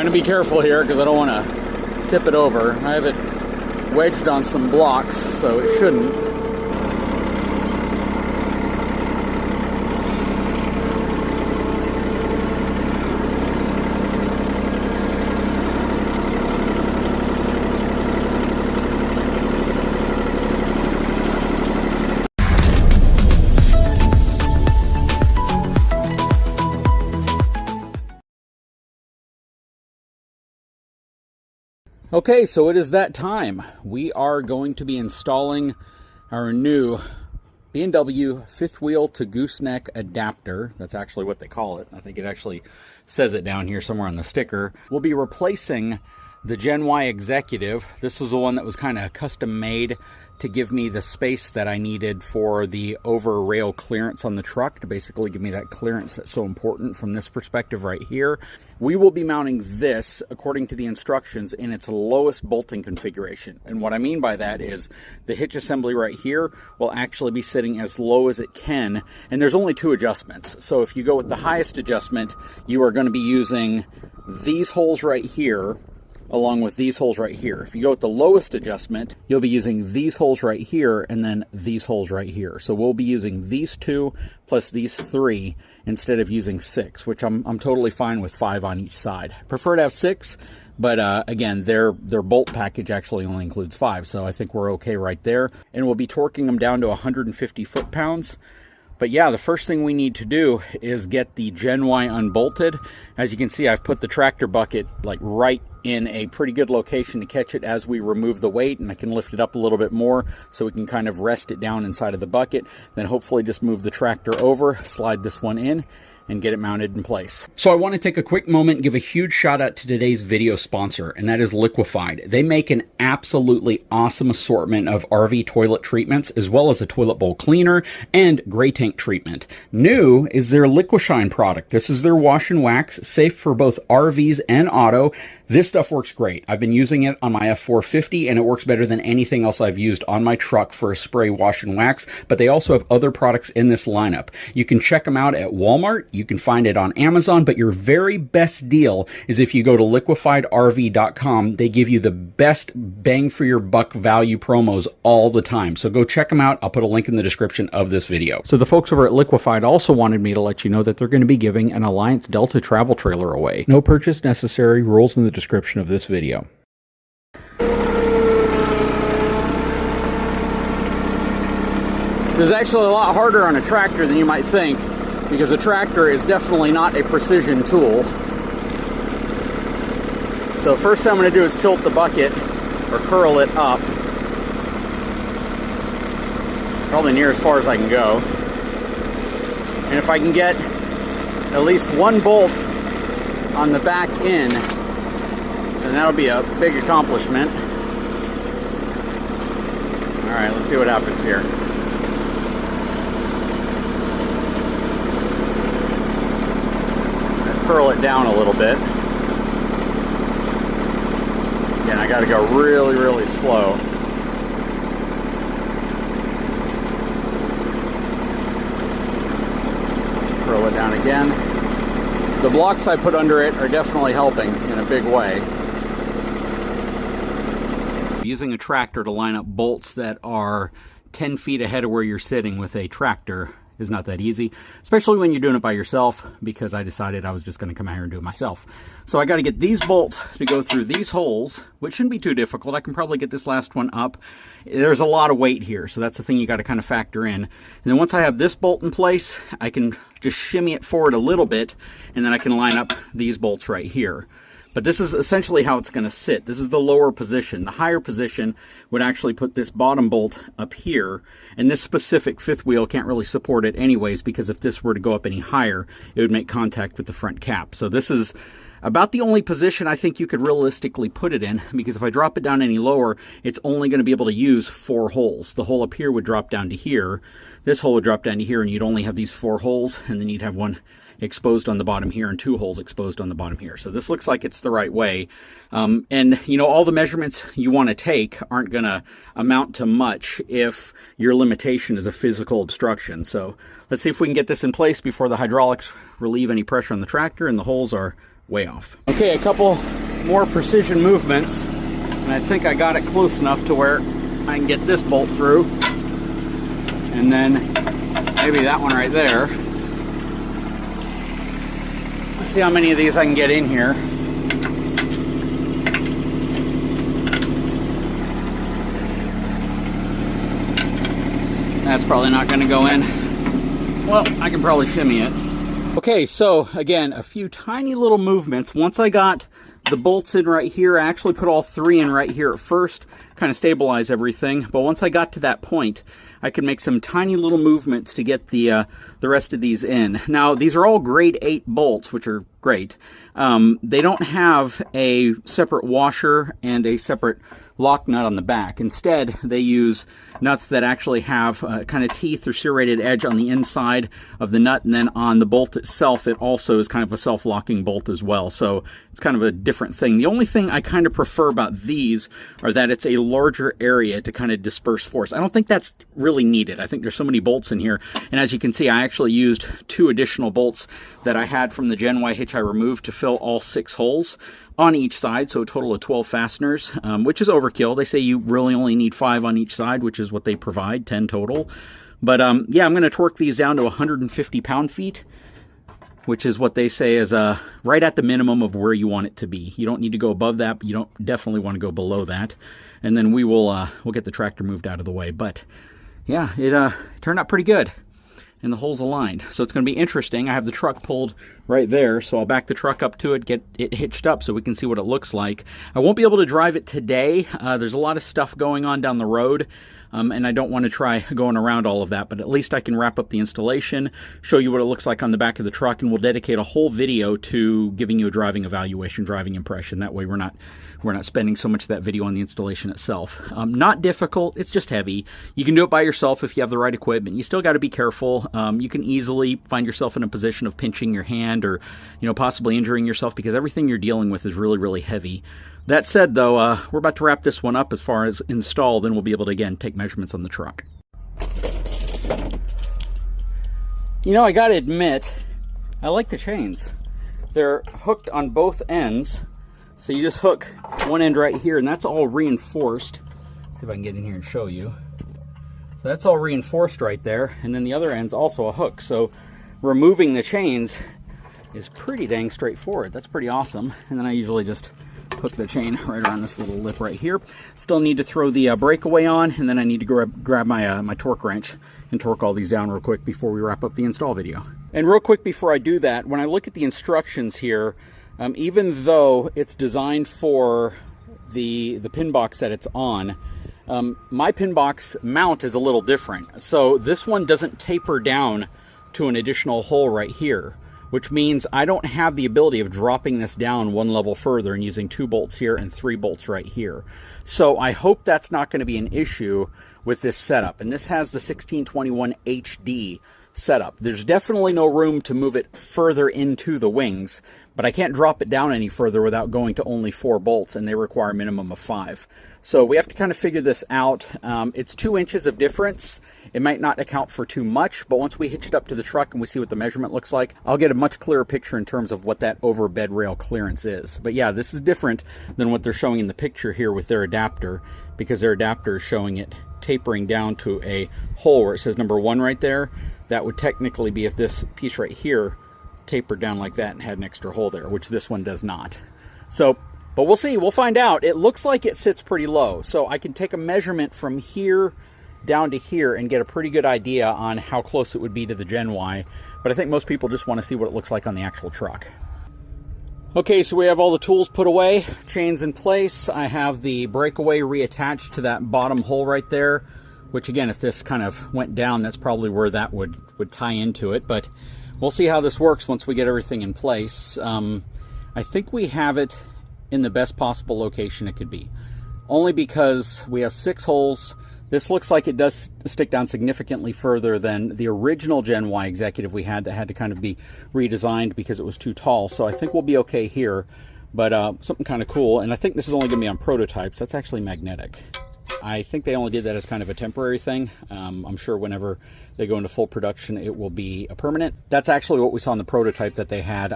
Trying to be careful here because I don't want to tip it over. I have it wedged on some blocks, so it shouldn't. Okay, so it is that time. We are going to be installing our new B&W fifth wheel to gooseneck adapter. That's actually what they call it. I think it actually says it down here somewhere on the sticker. We'll be replacing the Gen Y Executive. This was the one that was kind of custom made to give me the space that I needed for the over rail clearance on the truck, to basically give me that clearance that's so important from this perspective right here. We will be mounting this, according to the instructions, in its lowest bolting configuration. And what I mean by that is the hitch assembly right here will actually be sitting as low as it can, and there's only 2 adjustments. So if you go with the highest adjustment, you are going to be using these holes right here, along with these holes right here. If you go with the lowest adjustment, you'll be using these holes right here and then these holes right here. So we'll be using these 2 plus these 3 instead of using 6, which I'm totally fine with 5 on each side. I prefer to have 6, but again, their bolt package actually only includes 5, so I think we're okay right there. And we'll be torquing them down to 150 foot-pounds. But yeah, the first thing we need to do is get the Gen Y unbolted. As you can see, I've put the tractor bucket like right in a pretty good location to catch it as we remove the weight, and I can lift it up a little bit more so we can kind of rest it down inside of the bucket. Then hopefully just move the tractor over, slide this one in, and get it mounted in place. So I want to take a quick moment and give a huge shout out to today's video sponsor, and that is Liquified. They make an absolutely awesome assortment of RV toilet treatments, as well as a toilet bowl cleaner and gray tank treatment. New is their Liquishine product. This is their wash and wax, safe for both RVs and auto. This stuff works great. I've been using it on my F450, and it works better than anything else I've used on my truck for a spray wash and wax, but they also have other products in this lineup. You can check them out at Walmart. You can find it on Amazon, but your very best deal is if you go to liquifiedrv.com. They give you the best bang for your buck value promos all the time. So go check them out. I'll put a link in the description of this video. So the folks over at Liquified also wanted me to let you know that they're going to be giving an Alliance Delta travel trailer away. No purchase necessary. Rules in the description of this video. This is actually a lot harder on a tractor than you might think, because a tractor is definitely not a precision tool. So first thing I'm going to do is tilt the bucket, or curl it up. Probably near as far as I can go. And if I can get at least one bolt on the back end, then that'll be a big accomplishment. Alright, let's see what happens here. Curl it down a little bit. Again, I got to go really, really slow. Curl it down again. The blocks I put under it are definitely helping in a big way. Using a tractor to line up bolts that are 10 feet ahead of where you're sitting with a tractor is not that easy, especially when you're doing it by yourself, because I decided I was just going to come out here and do it myself. So I got to get these bolts to go through these holes, which shouldn't be too difficult. I can probably get this last one up. There's a lot of weight here, so that's the thing you got to kind of factor in. And then once I have this bolt in place, I can just shimmy it forward a little bit, and then I can line up these bolts right here. But this is essentially how it's going to sit. This is the lower position. The higher position would actually put this bottom bolt up here, and this specific fifth wheel can't really support it anyways, because if this were to go up any higher, it would make contact with the front cap. So this is about the only position I think you could realistically put it in, because if I drop it down any lower, it's only going to be able to use 4 holes. The hole up here would drop down to here. This hole would drop down to here, and you'd only have these 4 holes, and then you'd have one exposed on the bottom here and 2 holes exposed on the bottom here. So this looks like it's the right way. And you know, all the measurements you want to take aren't going to amount to much if your limitation is a physical obstruction. So let's see if we can get this in place before the hydraulics relieve any pressure on the tractor and the holes are way off. Okay, a couple more precision movements, and I think I got it close enough to where I can get this bolt through, and then maybe that one right there. Let's see how many of these I can get in here. That's probably not going to go in. Well, I can probably shimmy it. Okay, so again, a few tiny little movements. Once I got the bolts in right here, I actually put all three in right here at first, kind of stabilize everything. But once I got to that point, I could make some tiny little movements to get the rest of these in. Now, these are all grade 8 bolts, which are great. They don't have a separate washer and a separate lock nut on the back. Instead, they use nuts that actually have kind of teeth or serrated edge on the inside of the nut, and then on the bolt itself, it also is kind of a self-locking bolt as well. So it's kind of a different thing. The only thing I kind of prefer about these are that it's a larger area to kind of disperse force. I don't think that's really needed. I think there's so many bolts in here, and as you can see, I actually used 2 additional bolts that I had from the Gen Y hitch I removed to fill all 6 holes on each side, so a total of 12 fasteners, which is overkill. They say you really only need 5 on each side, which is what they provide, 10 total. But yeah, I'm going to torque these down to 150 pound-feet, which is what they say is right at the minimum of where you want it to be. You don't need to go above that, but you don't definitely want to go below that. And then we'll get the tractor moved out of the way. But yeah, it turned out pretty good. And the holes aligned. So it's going to be interesting. I have the truck pulled right there, so I'll back the truck up to it, get it hitched up so we can see what it looks like. I won't be able to drive it today. There's a lot of stuff going on down the road, and I don't want to try going around all of that, but at least I can wrap up the installation, show you what it looks like on the back of the truck, and we'll dedicate a whole video to giving you a driving evaluation, driving impression. That way we're not spending so much of that video on the installation itself. Not difficult, it's just heavy. You can do it by yourself if you have the right equipment. You still got to be careful. You can easily find yourself in a position of pinching your hand or, you know, possibly injuring yourself because everything you're dealing with is really, really heavy. That said, though, we're about to wrap this one up as far as install, then we'll be able to, again, take measurements on the truck. You know, I gotta admit, I like the chains. They're hooked on both ends. So you just hook one end right here, and that's all reinforced. Let's see if I can get in here and show you. So that's all reinforced right there, and then the other end's also a hook. So removing the chains is pretty dang straightforward. That's pretty awesome. And then I usually just hook the chain right around this little lip right here. Still need to throw the breakaway on, and then I need to grab my, my torque wrench and torque all these down real quick before we wrap up the install video. And real quick before I do that, when I look at the instructions here, even though it's designed for the PinBox that it's on, my PinBox mount is a little different. So this one doesn't taper down to an additional hole right here, which means I don't have the ability of dropping this down one level further and using 2 bolts here and 3 bolts right here. So I hope that's not going to be an issue with this setup. And this has the 1621 HD setup. There's definitely no room to move it further into the wings, but I can't drop it down any further without going to only 4 bolts, and they require a minimum of 5. So we have to kind of figure this out. It's 2 inches of difference. It might not account for too much, but once we hitch it up to the truck and we see what the measurement looks like, I'll get a much clearer picture in terms of what that over bed rail clearance is. But yeah, this is different than what they're showing in the picture here with their adapter, because their adapter is showing it tapering down to a hole where it says number 1 right there. That would technically be if this piece right here tapered down like that and had an extra hole there, which this one does not. So, but we'll see, we'll find out. It looks like it sits pretty low, so I can take a measurement from here down to here and get a pretty good idea on how close it would be to the Gen Y, but I think most people just want to see what it looks like on the actual truck. Okay, so we have all the tools put away, chains in place. I have the breakaway reattached to that bottom hole right there, which again, if this kind of went down, that's probably where that would tie into it, but we'll see how this works once we get everything in place. I think we have it in the best possible location it could be, only because we have 6 holes. This looks like it does stick down significantly further than the original Gen Y Executive we had that had to kind of be redesigned because it was too tall. So I think we'll be okay here, but something kind of cool. And I think this is only going to be on prototypes. That's actually magnetic. I think they only did that as kind of a temporary thing. I'm sure whenever they go into full production, it will be a permanent. That's actually what we saw in the prototype that they had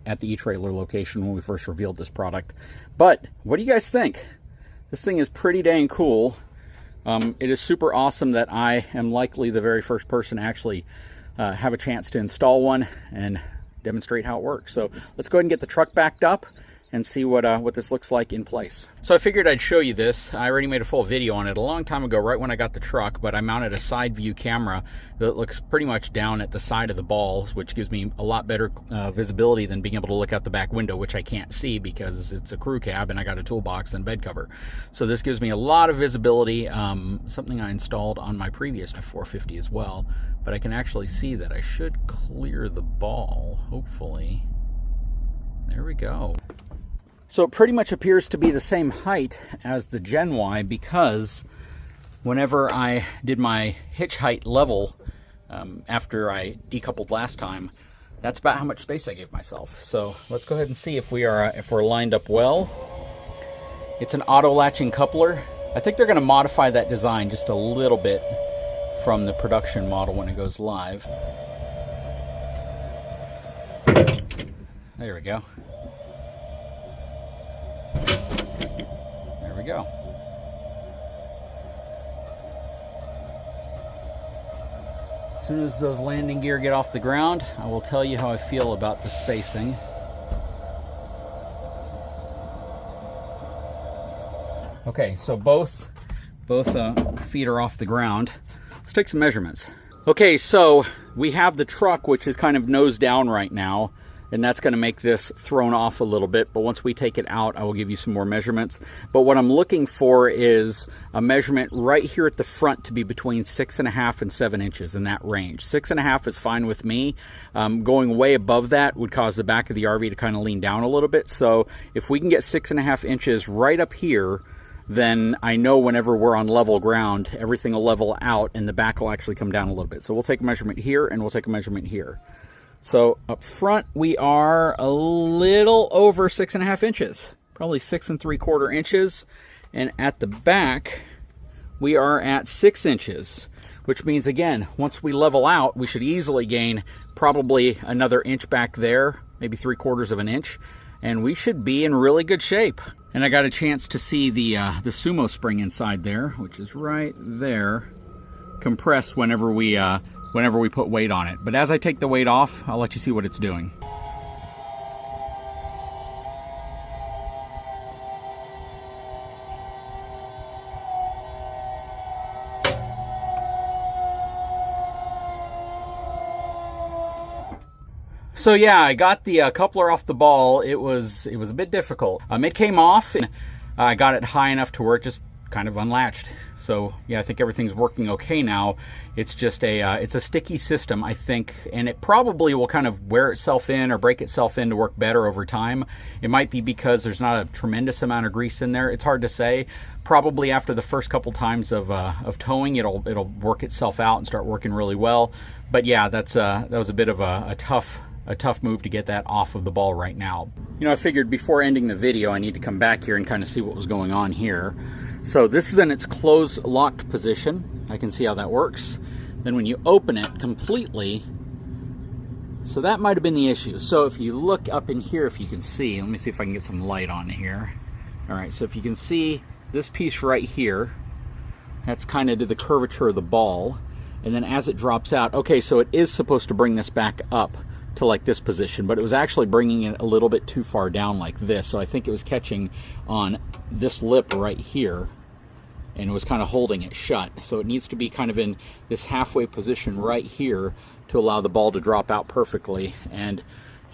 at the eTrailer location when we first revealed this product. But what do you guys think? This thing is pretty dang cool. It is super awesome that I am likely the very first person to actually have a chance to install one and demonstrate how it works. So let's go ahead and get the truck backed up and see what this looks like in place. So I figured I'd show you this. I already made a full video on it a long time ago, right when I got the truck, but I mounted a side view camera that looks pretty much down at the side of the balls, which gives me a lot better visibility than being able to look out the back window, which I can't see because it's a crew cab and I got a toolbox and bed cover. So this gives me a lot of visibility, something I installed on my previous 450 as well, but I can actually see that I should clear the ball, hopefully. There we go. So it pretty much appears to be the same height as the Gen Y, because whenever I did my hitch height level after I decoupled last time, that's about how much space I gave myself. So let's go ahead and see if we're lined up well. It's an auto latching coupler. I think they're going to modify that design just a little bit from the production model when it goes live. There we go. There we go. As soon as those landing gear get off the ground, I will tell you how I feel about the spacing. Okay, so both feet are off the ground. Let's take some measurements. Okay, so we have the truck, which is kind of nose down right now, and that's going to make this thrown off a little bit, but once we take it out, I will give you some more measurements. But what I'm looking for is a measurement right here at the front to be between 6.5 and 7 inches, in that range. 6.5 is fine with me. Going way above that would cause the back of the RV to kind of lean down a little bit. So if we can get 6.5 inches right up here, then I know whenever we're on level ground, everything will level out and the back will actually come down a little bit. So we'll take a measurement here and we'll take a measurement here. So up front, we are a little over 6.5 inches, probably 6 3/4 inches. And at the back, we are at 6 inches, which means, again, once we level out, we should easily gain probably another inch back there, maybe 3/4 of an inch, and we should be in really good shape. And I got a chance to see the sumo spring inside there, which is right there, compress whenever we put weight on it. But as I take the weight off, I'll let you see what it's doing. So yeah, I got the coupler off the ball. It was a bit difficult. It came off, and I got it high enough to where it just kind of unlatched. So yeah, I think everything's working okay now. It's just it's a sticky system, I think, and it probably will kind of wear itself in or break itself in to work better over time. It might be because there's not a tremendous amount of grease in there. It's hard to say. Probably after the first couple times of towing, it'll work itself out and start working really well. But yeah, that was a bit of a tough move to get that off of the ball right now. You know, I figured before ending the video, I need to come back here and kind of see what was going on here. So this is in its closed locked position. I can see how that works. Then when you open it completely, so that might have been the issue. So if you look up in here, if you can see, let me see if I can get some light on here. All right, so if you can see this piece right here, that's kind of to the curvature of the ball. And then as it drops out, okay, so it is supposed to bring this back up to like this position, but it was actually bringing it a little bit too far down like this. So I think it was catching on this lip right here and it was kind of holding it shut. So it needs to be kind of in this halfway position right here to allow the ball to drop out perfectly. And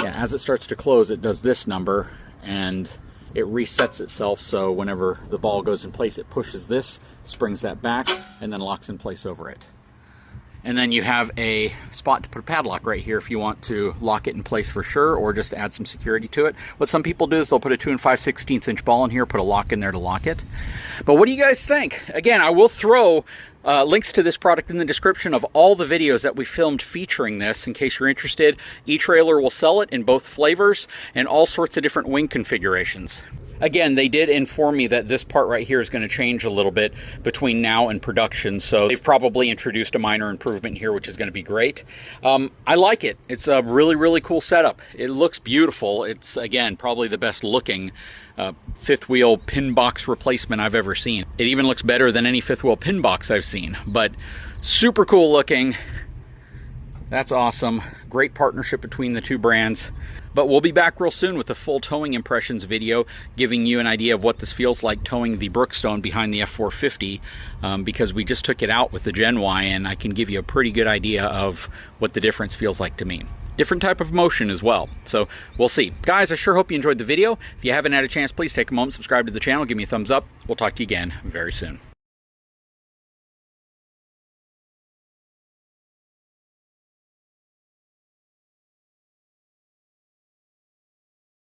yeah, as it starts to close, it does this number and it resets itself. So whenever the ball goes in place, it pushes this, springs that back, and then locks in place over it. And then you have a spot to put a padlock right here if you want to lock it in place for sure, or just add some security to it. What some people do is they'll put a 2 5/16 inch ball in here, put a lock in there to lock it. But what do you guys think? Again, I will throw links to this product in the description of all the videos that we filmed featuring this in case you're interested. eTrailer will sell it in both flavors and all sorts of different wing configurations. Again, they did inform me that this part right here is going to change a little bit between now and production, so they've probably introduced a minor improvement here, which is going to be great. I like it. It's a really, really cool setup. It looks beautiful. It's, again, probably the best looking fifth wheel PinBox replacement I've ever seen. It even looks better than any fifth wheel PinBox I've seen, but super cool looking. That's awesome. Great partnership between the two brands. But we'll be back real soon with a full towing impressions video, giving you an idea of what this feels like towing the Brookstone behind the F450, because we just took it out with the Gen Y, and I can give you a pretty good idea of what the difference feels like to me. Different type of motion as well. So we'll see. Guys, I sure hope you enjoyed the video. If you haven't had a chance, please take a moment, subscribe to the channel, give me a thumbs up. We'll talk to you again very soon.